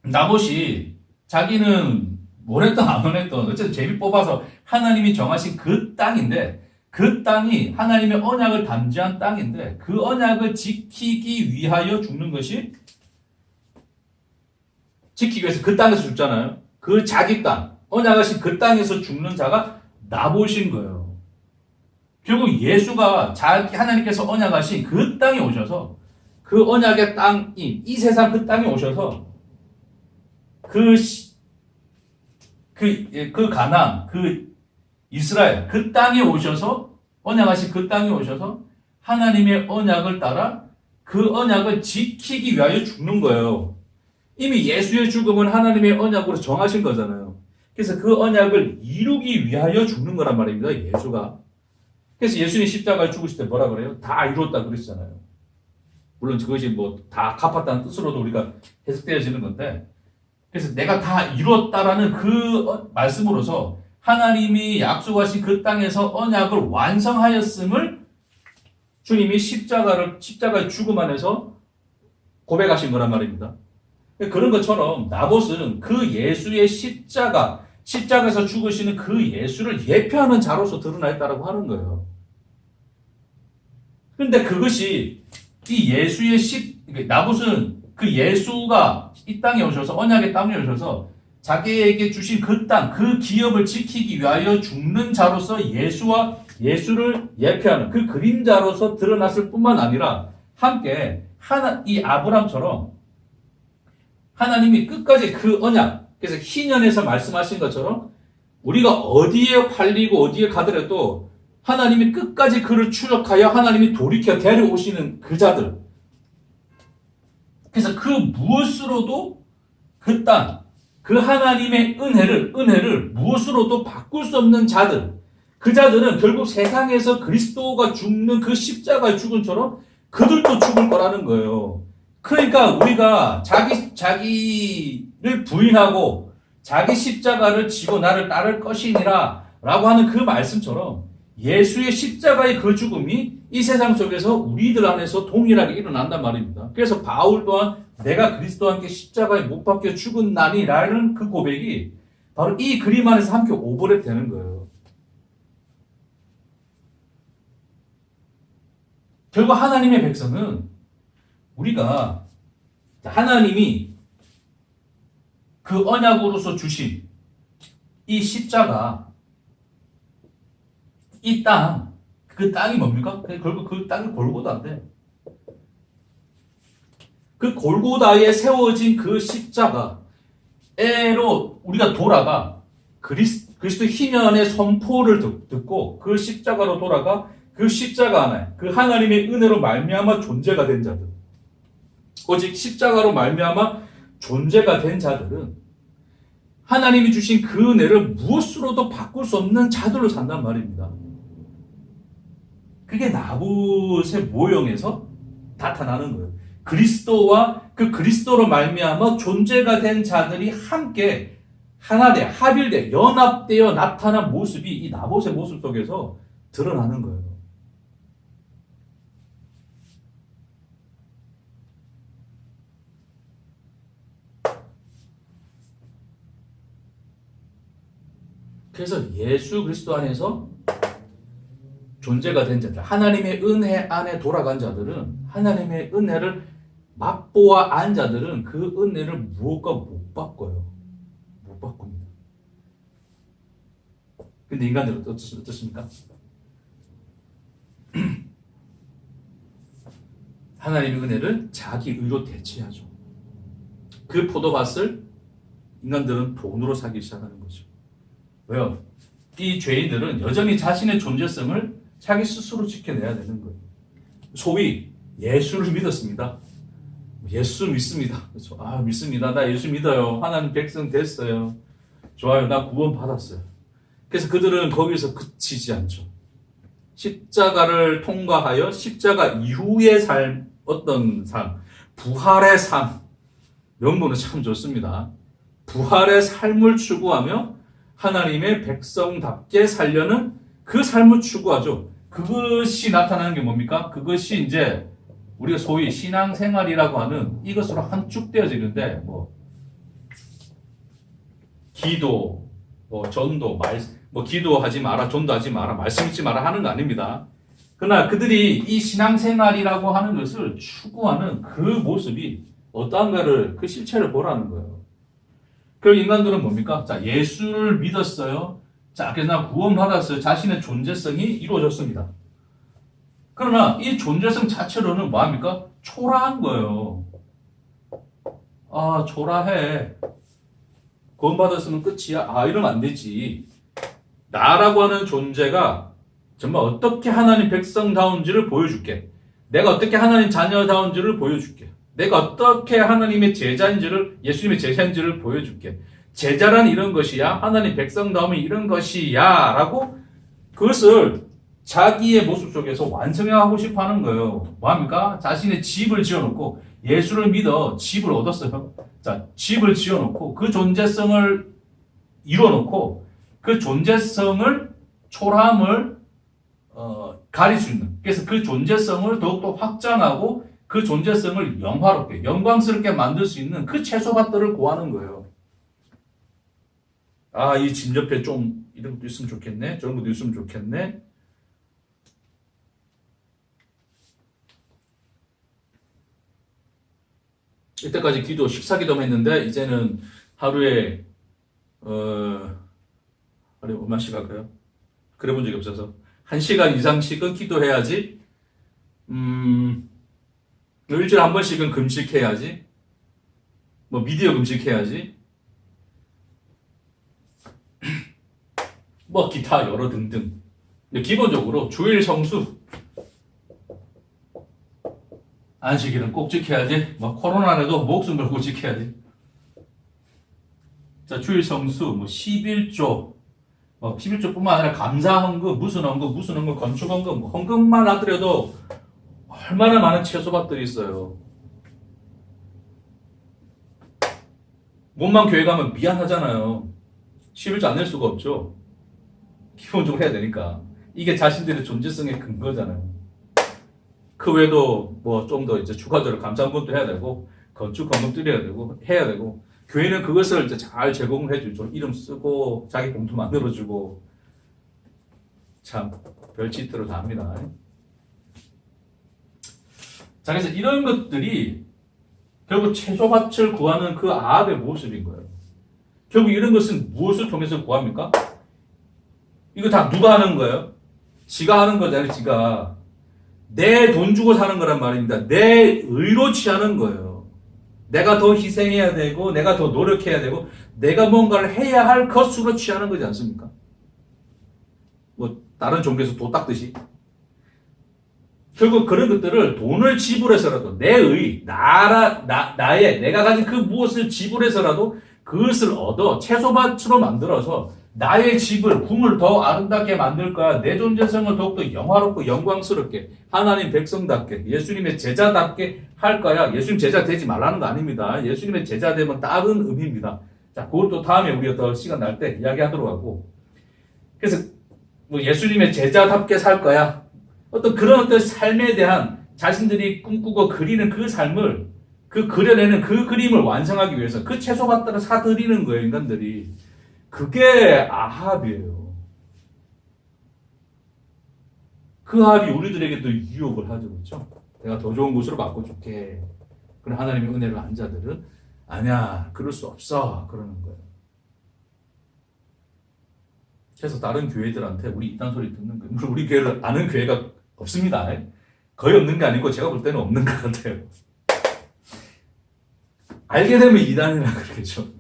나봇이 자기는 뭘 했든 안 했든 어쨌든 제비 뽑아서 하나님이 정하신 그 땅인데 그 땅이 하나님의 언약을 담지한 땅인데 그 언약을 지키기 위하여 죽는 것이 지키기 위해서 그 땅에서 죽잖아요. 그 자기 땅, 언약하신 그 땅에서 죽는 자가 나보신 거예요. 결국 예수가 하나님께서 언약하신 그 땅에 오셔서 그 언약의 땅인 이 세상 그 땅에 오셔서 그 가나안, 그 이스라엘 그 땅에 오셔서 언약하신 그 땅에 오셔서 하나님의 언약을 따라 그 언약을 지키기 위하여 죽는 거예요. 이미 예수의 죽음은 하나님의 언약으로 정하신 거잖아요. 그래서 그 언약을 이루기 위하여 죽는 거란 말입니다. 예수가. 그래서 예수님 십자가에 죽으실 때 뭐라 그래요? 다 이루었다 그러시잖아요. 물론 그것이 뭐 다 갚았다는 뜻으로도 우리가 해석되어지는 건데, 그래서 내가 다 이루었다라는 그 말씀으로서 하나님이 약속하신 그 땅에서 언약을 완성하였음을 주님이 십자가의 죽음 안에서 고백하신 거란 말입니다. 그런 것처럼 나봇은 그 예수의 십자가에서 죽으시는 그 예수를 예표하는 자로서 드러나 있다고 하는 거예요. 그런데 그것이 이 나봇은 그 예수가 이 땅에 오셔서 언약의 땅에 오셔서 자기에게 주신 그 땅, 그 기업을 지키기 위하여 죽는 자로서 예수를 예표하는 그 그림자로서 드러났을 뿐만 아니라 함께 이 아브람처럼 하나님이 끝까지 그 언약, 그래서 희년에서 말씀하신 것처럼 우리가 어디에 팔리고 어디에 가더라도 하나님이 끝까지 그를 추적하여 하나님이 돌이켜 데려오시는 그 자들. 그래서 그 무엇으로도 그 땅, 그 하나님의 은혜를 무엇으로도 바꿀 수 없는 자들. 그 자들은 결국 세상에서 그리스도가 죽는 그 십자가의 죽음처럼 그들도 죽을 거라는 거예요. 그러니까 우리가 자기를 부인하고 자기 십자가를 지고 나를 따를 것이니라 라고 하는 그 말씀처럼 예수의 십자가의 그 죽음이 이 세상 속에서 우리들 안에서 동일하게 일어난단 말입니다. 그래서 바울 또한 내가 그리스도와 함께 십자가에 못 박혀 죽었나니 라는 그 고백이 바로 이 그림 안에서 함께 오버랩 되는 거예요. 결국 하나님의 백성은 우리가 하나님이 그 언약으로서 주신 이 십자가, 이 땅, 그 땅이 뭡니까? 결국 그 땅이 골고다인데, 그 골고다에 세워진 그 십자가로 우리가 돌아가 그리스도 희년의 선포를 듣고 그 십자가로 돌아가 그 십자가 안에 그 하나님의 은혜로 말미암아 존재가 된 자들, 오직 십자가로 말미암아 존재가 된 자들은 하나님이 주신 그 은혜를 무엇으로도 바꿀 수 없는 자들로 산단 말입니다. 그게 나봇의 모형에서 나타나는 거예요. 그리스도와 그 그리스도로 말미암아 존재가 된 자들이 함께 하나되 합일되 연합되어 나타난 모습이 이 나봇의 모습 속에서 드러나는 거예요. 그래서 예수 그리스도 안에서 존재가 된 자들, 하나님의 은혜 안에 돌아간 자들은 하나님의 은혜를 맛보아 안 자들은 그 은혜를 무엇과 못 바꿔요. 못 바꿉니다. 근데 인간들은 어떻습니까? 하나님의 은혜를 자기 의로 대체하죠. 그 포도밭을 인간들은 돈으로 사기 시작하는 거죠. 왜요? 이 죄인들은 여전히 자신의 존재성을 자기 스스로 지켜내야 되는 거예요. 소위 예수를 믿었습니다. 예수 믿습니다. 그렇죠? 믿습니다. 나 예수 믿어요. 하나님 백성 됐어요. 좋아요. 나 구원 받았어요. 그래서 그들은 거기서 그치지 않죠. 십자가를 통과하여 십자가 이후의 삶, 어떤 삶, 부활의 삶, 명분은 참 좋습니다. 부활의 삶을 추구하며 하나님의 백성답게 살려는 그 삶을 추구하죠. 그것이 나타나는 게 뭡니까? 그것이 이제 우리가 소위 신앙생활이라고 하는 이것으로 함축되어지는데, 기도, 전도, 기도하지 마라, 전도하지 마라, 말씀 읽지 마라 하는 거 아닙니다. 그러나 그들이 이 신앙생활이라고 하는 것을 추구하는 그 모습이 어떠한가를, 그 실체를 보라는 거예요. 그 인간들은 뭡니까? 자, 예수를 믿었어요. 자, 그래서 나 구원받았어요. 자신의 존재성이 이루어졌습니다. 그러나 이 존재성 자체로는 뭐합니까? 초라한 거예요. 아, 초라해. 구원받았으면 끝이야. 아, 이러면 안 되지. 나라고 하는 존재가 정말 어떻게 하나님 백성다운지를 보여줄게. 내가 어떻게 하나님 자녀다운지를 보여줄게. 내가 어떻게 하나님의 제자인지를, 예수님의 제자인지를 보여줄게. 제자란 이런 것이야. 하나님 백성다움이 이런 것이야. 라고 그것을 자기의 모습 속에서 완성하고 싶어 하는 거예요. 뭐합니까? 자신의 집을 지어놓고 예수를 믿어 집을 얻었어요. 자, 집을 지어놓고 그 존재성을 이뤄놓고 그 존재성을 초라함을 가릴 수 있는. 그래서 그 존재성을 더욱더 확장하고 그 존재성을 영화롭게, 영광스럽게 만들 수 있는 그 채소밭들을 구하는 거예요. 아, 이 집 옆에 좀 이런 것도 있으면 좋겠네. 저런 것도 있으면 좋겠네. 이때까지 기도, 식사 기도만 했는데 이제는 하루에 얼마씩 할까요? 그래 본 적이 없어서 1시간 이상씩은 기도해야지. 일주일에 한 번씩은 금식해야지. 뭐 미디어 금식해야지. 뭐 기타 여러 등등. 기본적으로 주일 성수 안식일은 꼭 지켜야지. 뭐 코로나라도 목숨 걸고 지켜야지. 자, 주일 성수, 뭐 11조, 뭐 11조뿐만 아니라 감사 헌금, 무슨 헌금, 건축 헌금, 뭐 헌금만 하더라도 얼마나 많은 채소밭들이 있어요. 몸만 교회 가면 미안하잖아요. 11조 안 낼 수가 없죠. 기본적으로 해야 되니까. 이게 자신들의 존재성의 근거잖아요. 그 외에도 뭐 좀 더 이제 추가적으로 감사 헌금도 해야 되고, 건축 헌금도 해야 되고, 교회는 그것을 이제 잘 제공을 해주죠. 이름 쓰고, 자기 봉투 만들어주고, 참, 별짓들을 다 합니다. 자, 그래서 이런 것들이 결국 채소밭을 구하는 그 아합의 모습인 거예요. 결국 이런 것은 무엇을 통해서 구합니까? 이거 다 누가 하는 거예요? 지가 하는 거잖아요, 지가. 내 돈 주고 사는 거란 말입니다. 내 의로 취하는 거예요. 내가 더 희생해야 되고, 내가 더 노력해야 되고, 내가 뭔가를 해야 할 것으로 취하는 거지 않습니까? 뭐, 다른 종교에서 도 닦듯이. 결국 그런 것들을 돈을 지불해서라도, 나의, 내가 가진 그 무엇을 지불해서라도 그것을 얻어 채소밭으로 만들어서 나의 집을, 궁을 더 아름답게 만들 거야. 내 존재성을 더욱더 영화롭고 영광스럽게, 하나님 백성답게, 예수님의 제자답게 할 거야. 예수님 제자 되지 말라는 거 아닙니다. 예수님의 제자 되면 다른 의미입니다. 자, 그것도 다음에 우리가 더 시간 날 때 이야기하도록 하고. 그래서 뭐 예수님의 제자답게 살 거야. 어떤 그런 어떤 삶에 대한 자신들이 꿈꾸고 그리는 그 삶을, 그 그려내는 그 그림을 완성하기 위해서 그 채소밭들을 사들이는 거예요, 인간들이. 그게 아합이에요. 그 아합이 우리들에게도 유혹을 하죠, 그렇죠? 내가 더 좋은 곳으로 바꿔줄게. 그럼 하나님의 은혜를 안 자들은 아니야, 그럴 수 없어, 그러는 거예요. 그래서 다른 교회들한테 우리 이딴 소리 듣는 거예요. 우리 교회를 아는 교회가 없습니다. 거의 없는 게 아니고 제가 볼 때는 없는 것 같아요. 알게 되면 이단이라 그러겠죠.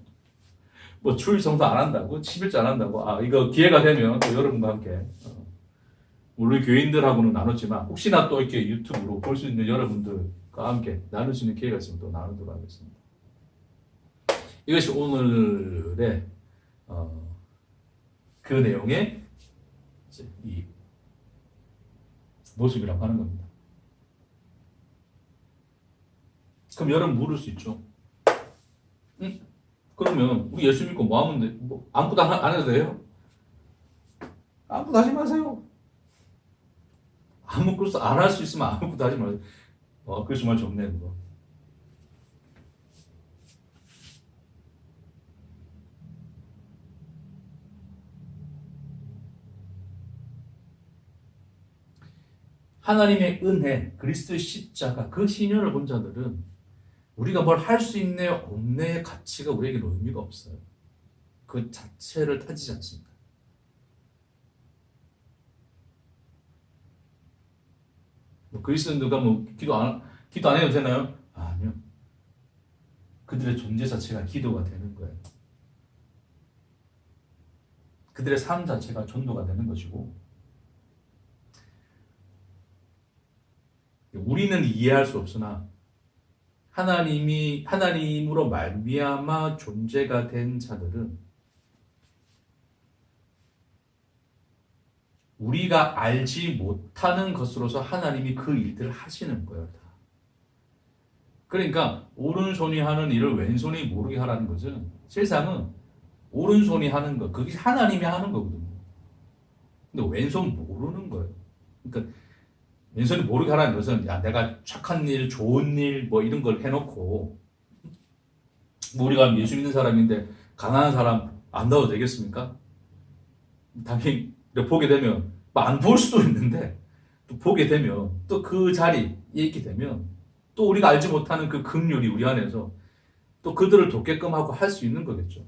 뭐 주일 성수 안 한다고, 11조 안 한다고. 아, 이거 기회가 되면 또 여러분과 함께 우리 교인들하고는 나눴지만 혹시나 또 이렇게 유튜브로 볼 수 있는 여러분들과 함께 나눌 수 있는 기회가 있으면 또 나누도록 하겠습니다. 이것이 오늘의 그 내용의 이 모습이라고 하는 겁니다. 그럼 여러분 물을 수 있죠. 그러면 우리 예수 믿고 뭐 하면 돼? 뭐 아무것도 안 해도 돼요? 아무것도 하지 마세요. 아무것도 안 할 수 있으면 아무것도 하지 마세요. 그게 정말 좋네 그거. 하나님의 은혜, 그리스도의 십자가, 그 신현을 본 자들은 우리가 뭘 할 수 있네 없네의 가치가 우리에게는 의미가 없어요. 그 자체를 따지지 않습니다. 뭐 그리스도인들과 뭐 기도 안 해도 되나요? 아니요. 그들의 존재 자체가 기도가 되는 거예요. 그들의 삶 자체가 전도가 되는 것이고, 우리는 이해할 수 없으나 하나님으로 말미암아 존재가 된 자들은 우리가 알지 못하는 것으로서 하나님이 그 일들을 하시는 거예요. 다. 그러니까 오른손이 하는 일을 왼손이 모르게 하라는 것은, 세상은 오른손이 하는 거, 그게 하나님이 하는 거거든요. 근데 왼손 모르는 거예요. 그러니까 왼손이 모르게 하라는 것은, 야, 내가 착한 일, 좋은 일, 뭐 이런 걸 해놓고, 뭐 우리가 예수 믿는 사람인데 가난한 사람 안 도와도 되겠습니까? 당연히 보게 되면 뭐 안 볼 수도 있는데, 또 보게 되면 또 그 자리에 있게 되면 또 우리가 알지 못하는 그 긍휼이 우리 안에서 또 그들을 돕게끔 하고 할 수 있는 거겠죠.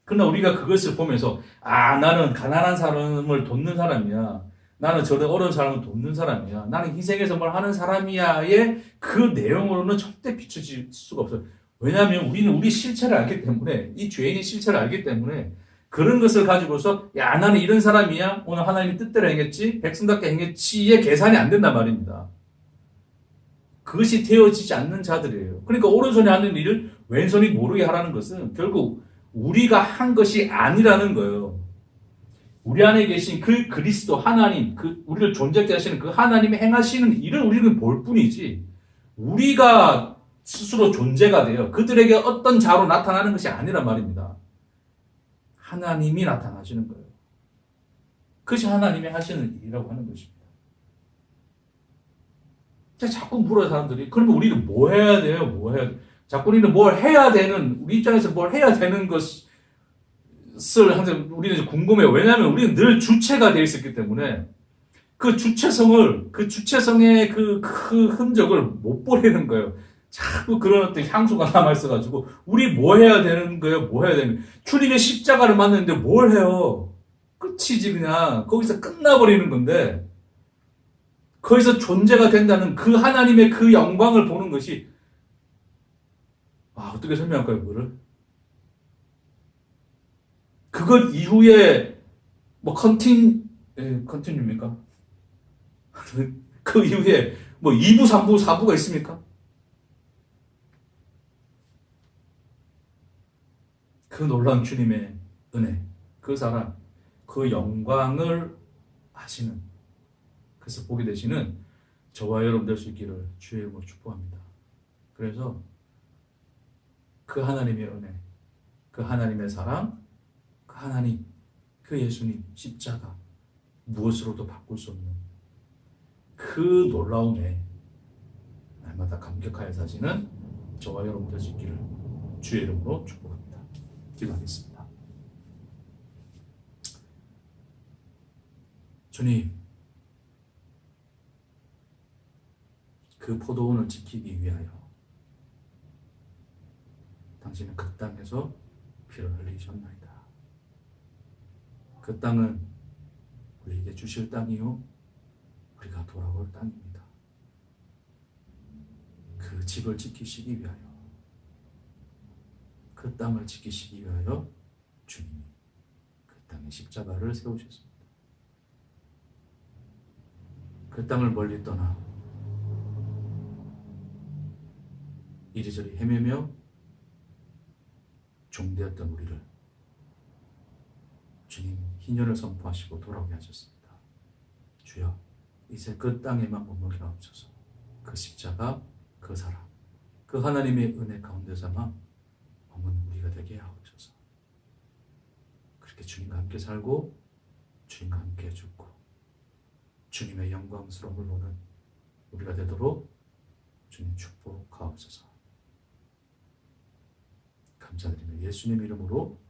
그러나 우리가 그것을 보면서, 아, 나는 가난한 사람을 돕는 사람이야, 나는 저런 어려운 사람을 돕는 사람이야, 나는 희생해서 뭘 하는 사람이야의 그 내용으로는 절대 비춰질 수가 없어요. 왜냐하면 우리는 우리 실체를 알기 때문에, 이 죄인의 실체를 알기 때문에 그런 것을 가지고서, 야, 나는 이런 사람이야, 오늘 하나님의 뜻대로 행했지, 백성답게 행했지의 계산이 안 된단 말입니다. 그것이 되어지지 않는 자들이에요. 그러니까 오른손이 하는 일을 왼손이 모르게 하라는 것은 결국 우리가 한 것이 아니라는 거예요. 우리 안에 계신 그 그리스도 하나님, 그 우리를 존재하게 하시는 그 하나님이 행하시는 일을 우리는 볼 뿐이지, 우리가 스스로 존재가 돼요. 그들에게 어떤 자로 나타나는 것이 아니란 말입니다. 하나님이 나타나시는 거예요. 그것이 하나님이 하시는 일이라고 하는 것입니다. 자꾸 물어요, 사람들이. 그러면 우리는 뭐 해야 돼요? 뭐 해야 돼? 자꾸 우리는 뭘 해야 되는, 우리 입장에서 뭘 해야 되는 것을 항상 우리는 궁금해요. 왜냐하면 우리는 늘 주체가 되어 있었기 때문에 그 주체성의 그 흔적을 못 버리는 거예요. 자꾸 그런 어떤 향수가 남아있어가지고, 우리 뭐 해야 되는 거예요? 뭐 해야 되는 거예요? 주님의 십자가를 맞는데 뭘 해요? 끝이지, 그냥. 거기서 끝나버리는 건데, 거기서 존재가 된다는 그 하나님의 그 영광을 보는 것이, 어떻게 설명할까요, 그거를? 그것 이후에, 뭐, 컨티뉴입니까? 그 이후에, 뭐, 2부, 3부, 4부가 있습니까? 그 놀라운 주님의 은혜, 그 사랑, 그 영광을 아시는, 그래서 보게 되시는 저와 여러분 될 수 있기를 주의 이름으로 축복합니다. 그래서 그 하나님의 은혜, 그 하나님의 사랑, 그 하나님, 그 예수님 십자가, 무엇으로도 바꿀 수 없는 그 놀라움에 날마다 감격하여 사시는 저와 여러분 될 수 있기를 주의 이름으로 축복합니다. 기도하겠습니다. 주님, 그 포도원을 지키기 위하여 당신은 그 땅에서 피를 흘리셨나이다. 그 땅은 우리에게 주실 땅이요, 우리가 돌아올 땅입니다. 그 집을 지키시기 위하여, 그 땅을 지키시기 위하여 주님이 그 땅에 십자가를 세우셨습니다. 그 땅을 멀리 떠나 이리저리 헤매며 종되었던 우리를 주님 희년을 선포하시고 돌아오게 하셨습니다. 주여, 이제 그 땅에만 머물게 하옵소서. 그 십자가, 그 사랑, 그 하나님의 은혜 가운데 삼아 머무는 우리가 되게 하옵소서. 그렇게 주님과 함께 살고 주님과 함께 죽고 주님의 영광스러움을 보는 우리가 되도록 주님 축복하옵소서. 감사드리며 예수님 이름으로